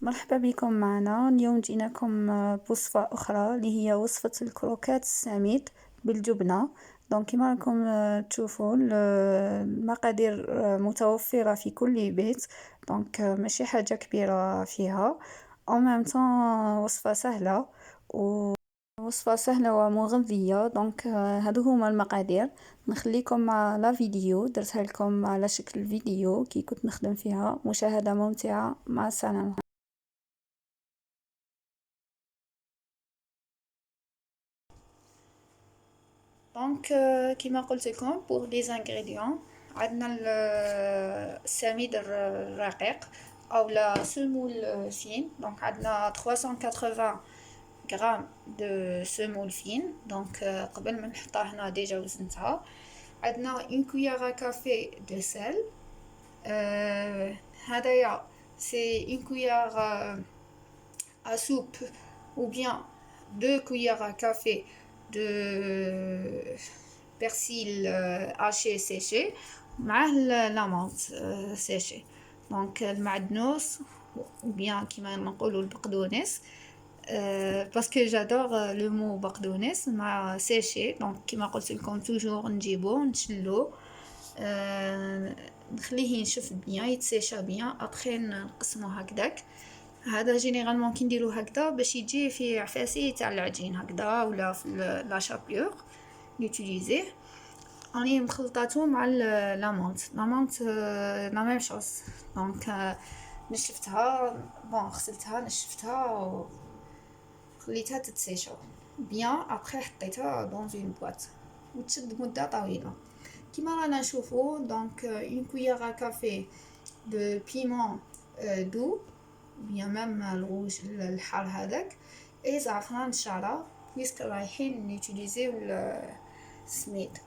مرحبا بكم معنا اليوم. جيناكم بوصفة أخرى اللي هي وصفة الكروكات السميد بالجبنة. دونك كما راكم تشوفوا المقادير متوفرة في كل بيت. دونك ماشي حاجة كبيرة فيها، او ميم طون وصفة سهلة ومغذية. دونك هادو هما المقادير. نخليكم مع لا فيديو، درتها لكم على شكل فيديو كي كنت نخدم فيها. مشاهدة ممتعة، مع السلامة. دونك كيما قلت لكم بور لي زانغريديون، عندنا السميد الرقيق او لا سمول فين. دونك عندنا 380 غرام دو سمول فين. دونك قبل ما نحطها هنا ديجا وزنتها. عندنا اون كويارة كافي دو سيل. هدايا سي اون كويار à soupe ou bien 2 cuillères à café de persil haché séché مع la menthe séchée. donc المعدنوس ou bien كيما نقولوا البقدونس، parce que j'adore le mot بقدونس مع séché. donc كيما قلت لكم toujours نجيبو نشلو، نخليه ينشف بيان يتسيشا بيان، ابخي نقسمو هكداك. هذا جينيرالمون كي نديرو هكذا باش يجي في عفاسي تاع العجين هكذا، ولا في لا شابيور يوتيليزيه. راني مخلطاتو مع لامونت لا ميم شوز. دونك نشفتها بون، غسلتها نشفتها وخليتها تتسيشا بيان. ابخي حطيتها دون اون بواط وتشد مده طويله كيما رانا نشوفو. دونك اون كويير كافي دو بيمون دو bien même الروج الحار هذاك، اي زعفران شارة بويسك رايحين نيوتيليزيو السميد.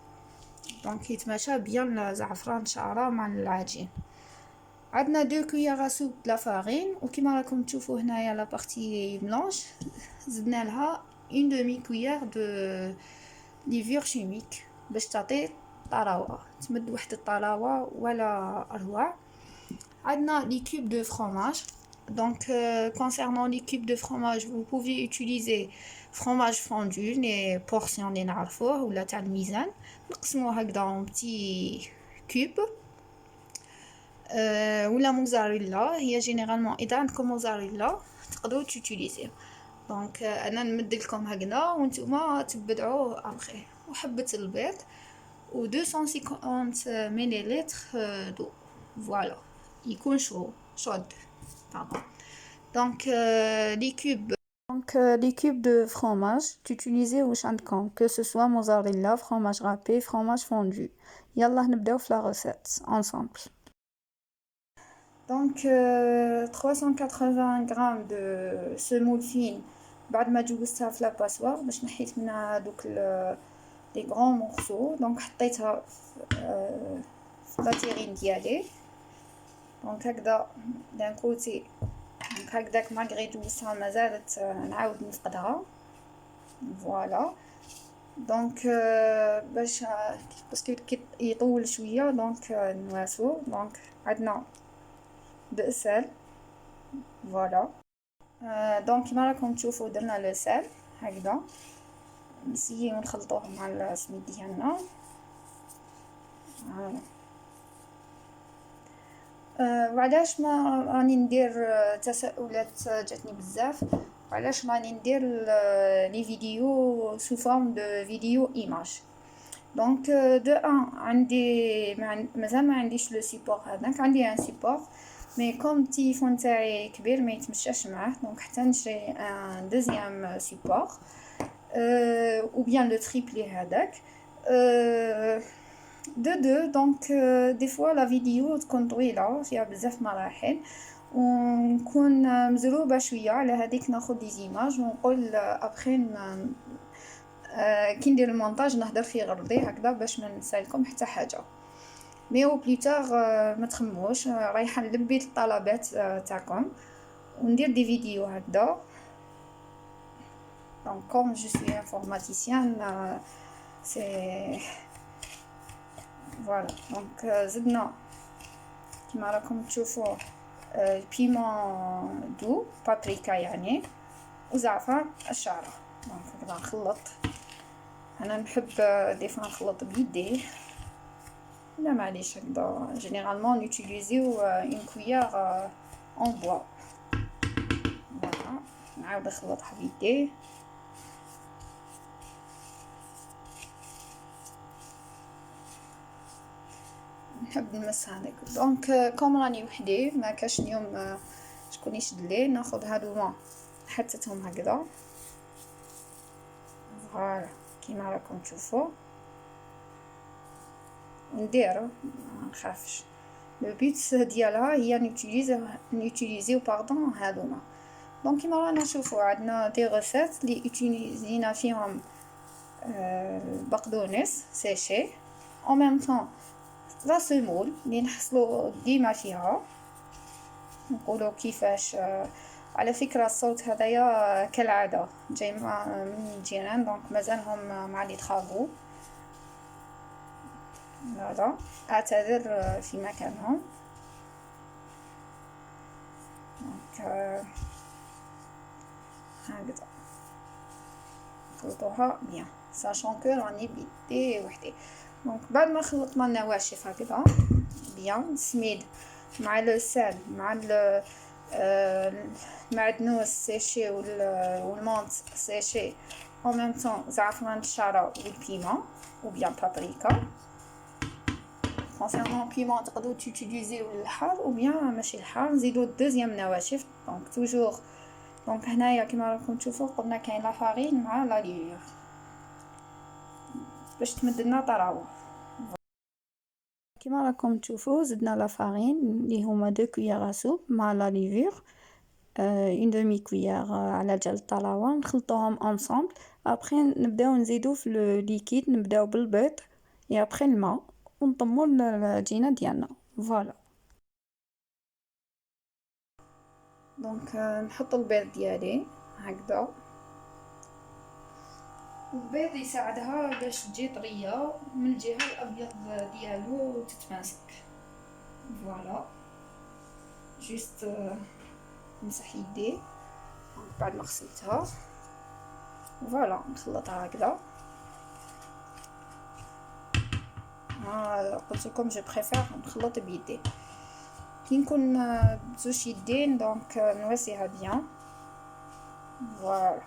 دونك يتماشى بيان زعفران شارة مع العجين. عندنا 2 كويير سوب لا فارين، وكما راكم تشوفوا هنايا لا بارتي بلانش زدنا لها 1 دومي كويير دو ليفور شيميك باش تعطي طراوه، تمد واحد الطراوه ولا اروع. عندنا لي كوب دو فرomage. Donc, concernant les cubes de fromage, vous pouvez utiliser fromage fondu, les portions des narfour ou la taille misane. نقسموها هكذا en petits cubes. ولا موزاريلا، هي جينيرالمون إذا عندكم موزاريلا تقدروا تيوتيليزي. دونك أنا نمد لكم هكذا وانتوما تبدعوه أبخي. وحبة البيض و 250 مليلتر دو، فوالا يكون شود. Pardon. Donc, les cubes de fromage, t'utilisez au chandkan, que ce soit mozzarella, fromage râpé, fromage fondu. Yallah, نبداو في la recette ensemble. Donc, 380 grammes de semoule fine. بعد ما جوزتها في la passoire باش نحيت منها دوك les grands morceaux. Donc, حطيتها في la terrine ديالي. دونك هكذا دان كوتي. دونك هكداك ماغري جوزتها مازالت نعاود نفقدها. فوالا. دونك باش باسكو يطول شويه دونك نواسو. دونك عندنا بأسل. فوالا. دونك كيما راكم تشوفوا درنا لو سال هكذا، نسيو نخلطوه مع السميد ديالنا. وعلاش ما راني ندير تساؤلات جاتني بزاف، وعلاش راني ندير لي فيديو سو فورم دو فيديو ايماج. دونك دو ان عندي مازال ما عنديش لو سيبور هذاك، عندي ان سيبور مي كوم التليفون تاعي كبير ما يتمشاش معاه. دونك حتى نشري ان دوزيام سيبور او بيان لو تريبلي هذاك دو. دونك دي فوا لا فيديو تكون طويله فيها بزاف مراحل ونكون مزروبه شويه على هذيك، ناخذ دي زيماج ونقول ابخي كي ندير المونتاج نهضر في غرضي هكذا باش ما نسالكم حتى حاجه. مي او بليتار ما تخموش، رايحه نلبي الطلبات تاعكم وندير دي فيديو هكذا. دونك كوم جو سوي انفورماتيسيان سي فوالا. دونك زدنا كيما راكم تشوفوا بيمون دو بابريكا يعني، وزعفران الشعرة. دونك هكذا نخلط. انا نحب دي فوا نخلط بيدي، لا معليش هكذا جينيرالمون نوتيليزيو اون كويير اون بوا. فوالا نعاود نخلطها بيدي. نحب نمس هذاك. دونك كوم راني وحدي ما كاش اليوم شكون يشد لي، ناخذ هادوما حطيتهم هكذا. فوالا كيما راكم تشوفوا ندير ما نخافش. لو بيت ديالها هي نوتيليزيو باردون هادوما. دونك كيما رانا نشوفوا عندنا دي غوسيت لي اوتيليزينا فيهم البقدونس سيشي en même temps لا سيمول اللي نحصلو ديما فيها. نقولوا كيفاش. على فكرة الصوت هذايا كالعادة جاي من الجيران، دونك مازالهم مع لي ترافو. هذا اعتذر في مكانهم. دونك هكذا خلطوها بيان ساشون كو راني بيدي وحدي. دونك بعد ما خلطنا النواشف هكذا بيان السميد مع لو سال مع المعدنوس سيشي والمونت سيشي en même temps زعفران الشعرة والبيمون ou bien paprika. concernant piment تقدروا تيوتيليزيو الحار ou bien ماشي الحار نزيدو دوزيام نواشف. دونك توجور دونك هنايا كيما راكم تشوفوا قلنا كاين لا فارين مع لا ليفور باش تمد لنا طراوه. كيما راكم تشوفوا زدنا لا فارين اللي هما 2 كويير سوب مع لا ليفور اون دومي كويير على جال الطراوه. نخلطوهم انصامبل. ابري نبداو نزيدو في لو ليكيد، نبداو بالبيض اي ابري الماء ونطمو العجينه ديالنا. فوالا دونك نحط البيض ديالي هكذا. البيض يساعدها باش تجي طريه من الجهه الابيض ديالو تتماسك. فوالا جوست نمسح يدي بعد ما غسلتها. فوالا نخلطها هكذا. قلت لكم جو بريفير نخلط بيدي. كي نكون بزوج يدين دونك نواسيها بيان. فوالا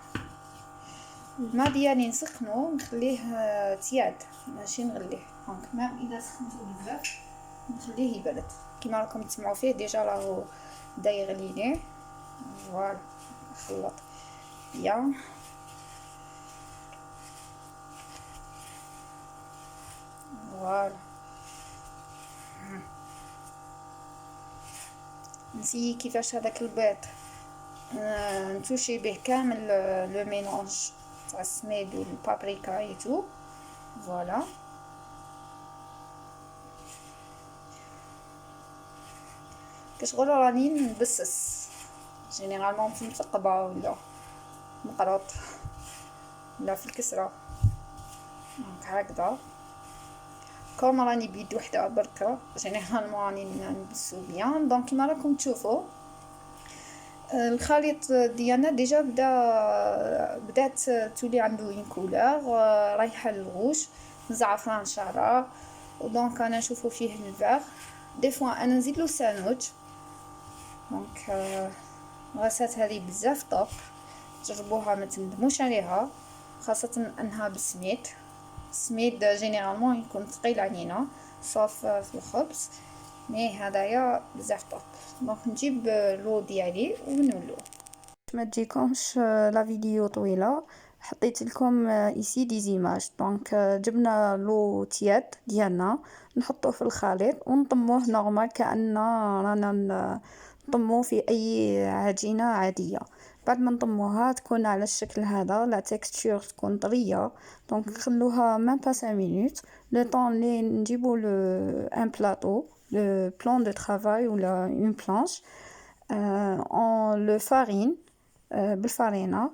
الماء ديالي نسخنو نخليه تياد ماشي نغليه. دونك ميم اذا سخنتو بزاف نخليه يبرد. كيما راكم تسمعوا فيه ديجا راهو بدا يغلي. فوالا نخلط بيان. فوالا نسيي كيفاش هذاك البيض نتوشي به كامل لو ميلونج تاع السميد والبابريكا ايتو. فوالا كشغل راني نبسس جينيرالمون في المثقبه ولا مقرط ولا في الكسره. دونك هكذا كوم راني بيد وحده بركه جينيرالمون راني نبسو بيان. دونك كيما راكم تشوفوا الخليط ديالنا ديجا بدات تولي عنده اون كولور رايحه للغوش زعفران شعره. ودونك انا نشوفوا فيه الفار دي فوا انا نزيد له سانوج. دونك غاسات هذه بزاف طوب جربوها ما تندموش عليها، خاصه انها بالسميد. السميد جينيرالمون يكون ثقيل علينا صاف في الخبز، مي هدايا بزاف طوب. دونك نجيب لو ديالي ونولو ما تجيكمش لا فيديو طويله. حطيت لكم ايسي دي زيماج. دونك جبنا لو تياد ديالنا نحطوه في الخليط ونطموه نورمال كأننا رانا نطموه في اي عجينه عاديه. بعد ما نطموها تكون على الشكل هذا، لا تكستور تكون طريه. دونك نخلوها ميم با 5 مينوت لو طون لي نجيبو ان بلاطو لو بلان دو طرافاي ولا اون بلانش اون لو فارين بالفارينه.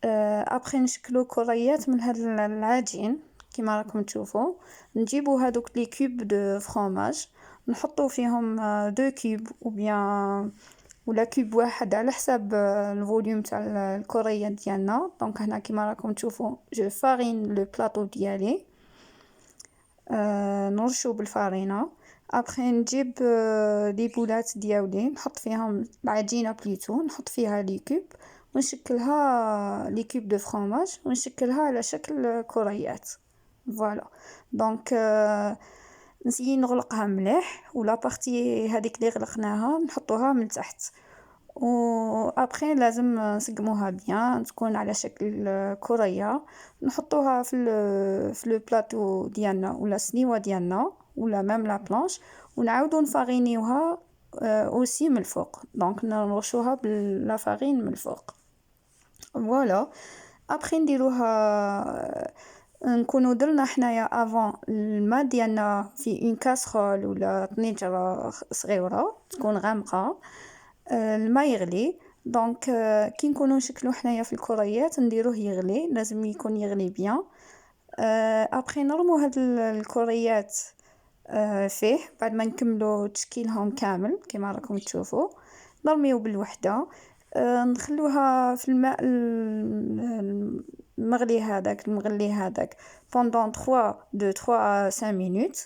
ابري نشكلو كريات من هذا العجين كيما راكم تشوفوا. نجيبو هذوك لي كوب دو فرomage نحطو فيهم 2 كوب ولا كوب واحد على حساب الفوليوم تاع الكريات ديالنا. دونك هنا كيما راكم تشوفوا جو فارين لو بلاطو ديالي، نرشو بالفارينه. ابخي نجيب لي بولات ديالي نحط فيهم العجينه بليتو، نحط فيها لي كوب ونشكلها لي كوب دو فرomاج ونشكلها على شكل كريات. فوالا دونك نسيي نغلقها مليح، ولا بارتي هذيك اللي غلقناها نحطوها من تحت، و ابخي لازم نسقموها بيان تكون على شكل كريه. نحطوها في لو بلاطو ديالنا ولا السنيوه ديالنا ولا ميم لا بلانش، ونعاودو نفارينيوها اوسي من الفوق. دونك نرشوها بلا فارين من الفوق. فوالا ابخي نديروها، نكونو درنا حنايا افون الماء ديالنا في اون كاسرول ولا طنجره صغيره تكون غامقه، الماء يغلي. دونك كي نكونو نشكلو حنايا في الكريات نديروه يغلي، لازم يكون يغلي بيان. ابخي نرمو هاد الكريات فيه بعد ما نكملو تشكيلهم كامل كما راكم تشوفوا. نرميو بالوحده، نخلوها في الماء المغلي هذاك pendant 3 à 5 minutes،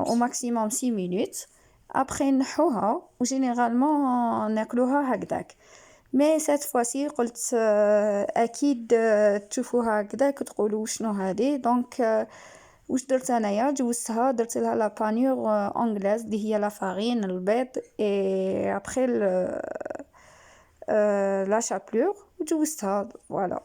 au maximum 6 minutes. ابخي نحوها وجينيرالمون ناكلوها هكذاك. مي سات فواسي قلت اكيد تشوفوها هكذاك تقولوا شنو هذه. دونك واش درت انايا؟ جوزتها، درت لها لا بانيور انجلاز اللي هي لا فارين البيض اي ابخي لا شابلور وجوزتها. فوالا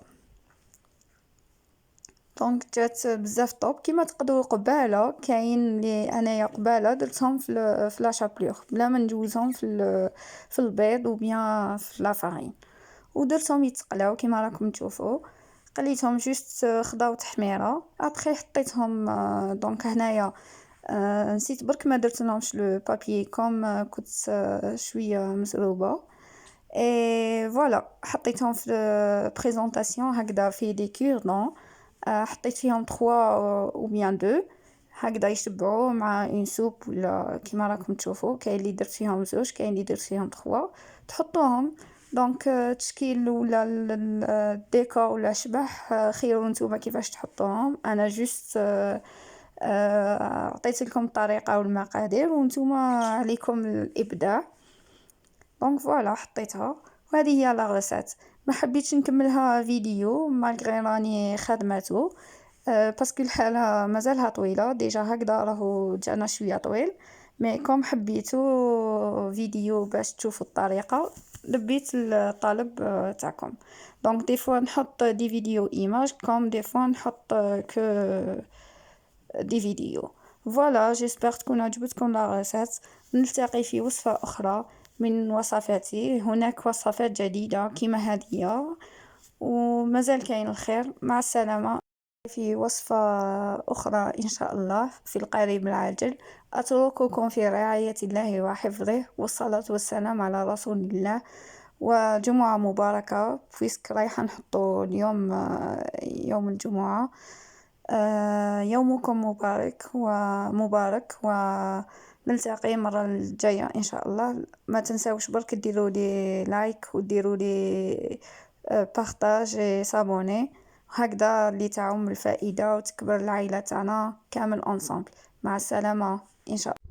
دونك جات بزاف طوب. كيما تقدروا قباله كاين لي انايا قباله درتهم في لا شابلور بلا ما نجوزهم في البيض وبيان في لا فارين، ودرتهم يتقلاو كيما راكم تشوفوا. قليتهم جوست خضاو تحميره، ابخي حطيتهم. دونك هنايا نسيت برك ما درت لهمش لو بابي كوم كنت شويه مسروبه. اي فوالا حطيتهم في بريزونطاسيون هكذا في دي كوردون. حطيت فيهم 3 او بيان 2 هكذا يشبعوا مع اون سوب ولا كيما راكم تشوفوا. كاين اللي درت فيهم 2، كاين اللي درت فيهم 3 تحطوهم. دونك تشكيل ولا الديكور ولا شبح خيروا نتوما كيفاش تحطوهم. انا جوست عطيت لكم الطريقه والمقادير ونتوما عليكم الابداع. دونك فوالا حطيتها وهذه هي لا غوسيت. ما حبيتش نكملها فيديو مالغري راني خدمته باسكو الحاله مازالها طويله ديجا هكذا راهو جانا شويه طويل. مي كوم حبيتو فيديو باش تشوفوا الطريقه لبيت الطلب تاعكم. دونك دي فوا نحط دي فيديو ايماج كوم دي فوا نحط كو دي فيديو. فوالا جيسبر تكون عجبتكم لا غوسيت. نلتقي في وصفه اخرى من وصفاتي. هناك وصفات جديدة كما هذه ومازال كاين الخير. مع السلامة في وصفة أخرى إن شاء الله في القريب العاجل. أترككم في رعاية الله وحفظه، والصلاة والسلام على رسول الله، وجمعة مباركة فيسك رايحة نحطو اليوم يوم الجمعة. يومكم مبارك ومبارك، ونلتقي مرة الجاية إن شاء الله. ما تنساوش برك ديروا لي لايك وديروا لي بارطاج سابوني، هكذا اللي تعم الفائدة وتكبر العائلة تاعنا كامل انصامبل. مع السلامة إن شاء الله.